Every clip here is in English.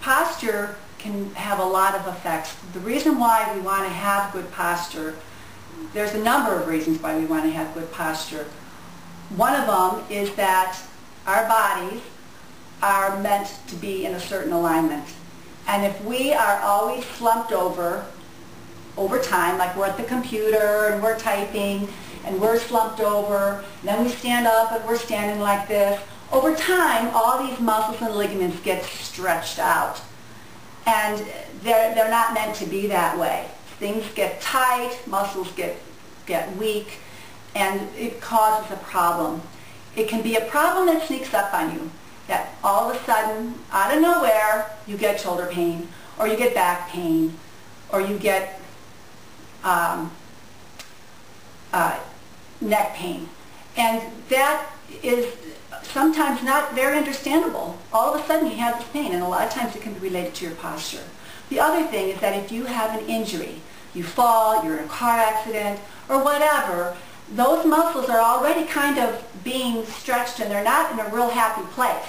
posture can have a lot of effects. The reason why we want to have good posture, there's a number of reasons why we want to have good posture. One of them is that our bodies are meant to be in a certain alignment. And if we are always slumped over time, like we're at the computer and we're typing and we're slumped over, and then we stand up and we're standing like this, over time all these muscles and ligaments get stretched out. And they're not meant to be that way. Things get tight, muscles get weak, and it causes a problem. It can be a problem that sneaks up on you, that all of a sudden, out of nowhere, you get shoulder pain, or you get back pain, or you get neck pain. And that is sometimes not very understandable. All of a sudden you have this pain, and a lot of times it can be related to your posture. The other thing is that if you have an injury, you fall, you're in a car accident, or whatever, those muscles are already kind of being stretched and they're not in a real happy place.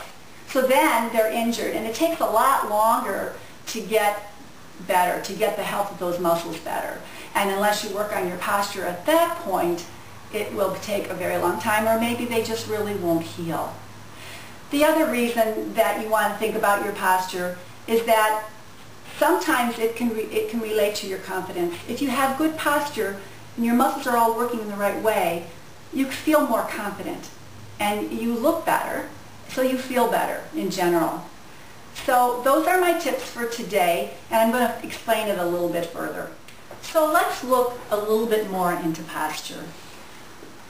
So then they're injured, and it takes a lot longer to get better, to get the health of those muscles better. And unless you work on your posture at that point, it will take a very long time, or maybe they just really won't heal. The other reason that you want to think about your posture is that sometimes it can relate to your confidence. If you have good posture and your muscles are all working in the right way, you feel more confident and you look better, so you feel better in general. So those are my tips for today, and I'm going to explain it a little bit further. So let's look a little bit more into posture.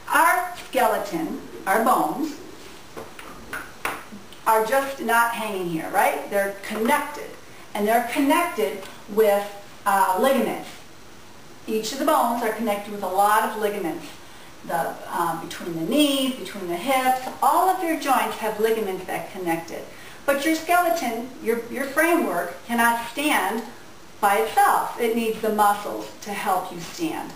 Our skeleton, our bones, are just not hanging here, right? They're connected, and they're connected with ligaments. Each of the bones are connected with a lot of ligaments. Between the knees, between the hips, all of your joints have ligaments that connect it. But your skeleton, your framework, cannot stand by itself. It needs the muscles to help you stand.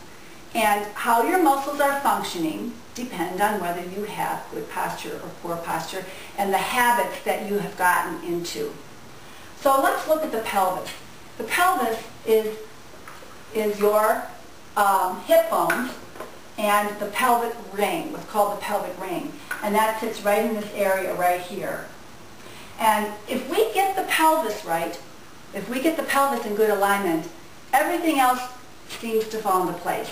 And how your muscles are functioning depend on whether you have good posture or poor posture and the habits that you have gotten into. So let's look at the pelvis. The pelvis is your hip bones and the pelvic ring, what's called the pelvic ring. And that sits right in this area right here. And if we get the pelvis right, if we get the pelvis in good alignment, everything else seems to fall into place.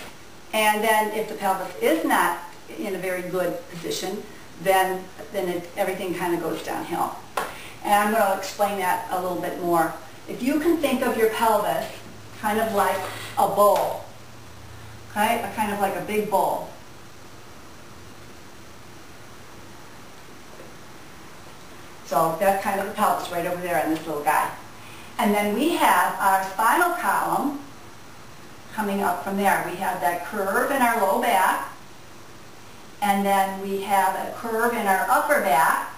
And then if the pelvis is not in a very good position, then everything kind of goes downhill. And I'm going to explain that a little bit more. If you can think of your pelvis kind of like a bowl, okay? Kind of like a big bowl. So that's kind of the pelvis right over there on this little guy. And then we have our spinal column coming up from there. We have that curve in our low back, and then we have a curve in our upper back,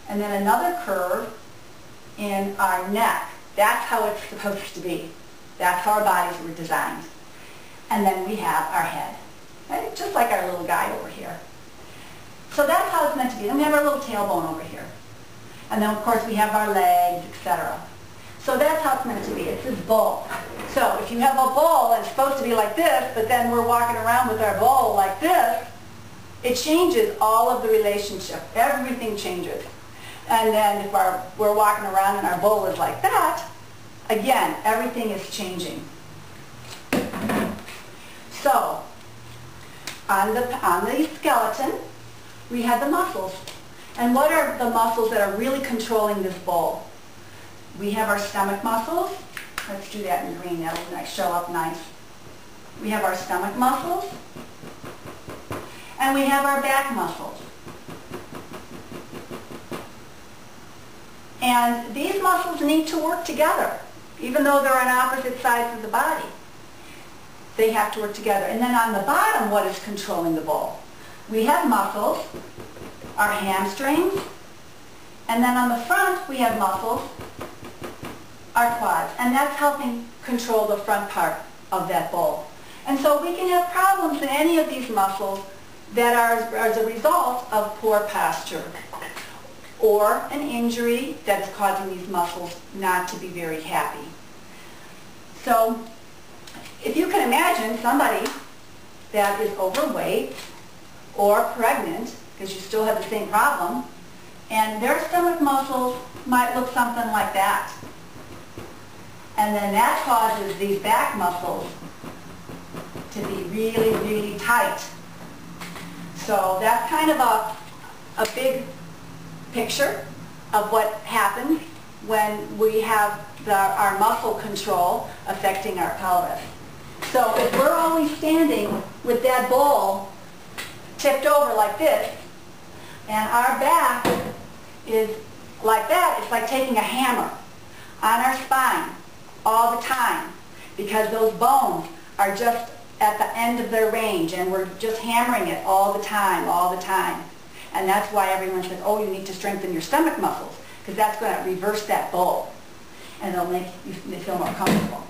and then another curve in our neck. That's how it's supposed to be. That's how our bodies were designed. And then we have our head, right? Just like our little guy over here. So that's how it's meant to be. Then we have our little tailbone over here. And then of course we have our legs, etc. So that's how it's meant to be. It's this bowl. So if you have a bowl and it's supposed to be like this, but then we're walking around with our bowl like this, it changes all of the relationship. Everything changes. And then if we're walking around and our bowl is like that, again, everything is changing. So on the skeleton, we have the muscles. And what are the muscles that are really controlling this bowl? We have our stomach muscles. Let's do that in green. That'll show up nice. We have our stomach muscles. And we have our back muscles. And these muscles need to work together. Even though they're on opposite sides of the body, they have to work together. And then on the bottom, what is controlling the bowl? We have muscles, our hamstrings, and then on the front we have muscles, our quads, and that's helping control the front part of that bowl. And so we can have problems in any of these muscles that are as a result of poor posture. or an injury that's causing these muscles not to be very happy. So if you can imagine somebody that is overweight or pregnant, because you still have the same problem, and their stomach muscles might look something like that. And then that causes these back muscles to be really, really tight. So that's kind of a big picture of what happens when we have our muscle control affecting our pelvis. So if we're always standing with that bowl tipped over like this, and our back is like that, it's like taking a hammer on our spine all the time, because those bones are just at the end of their range, and we're just hammering it all the time, all the time. And that's why everyone says, oh, you need to strengthen your stomach muscles, because that's going to reverse that bowl, and it'll make you feel more comfortable.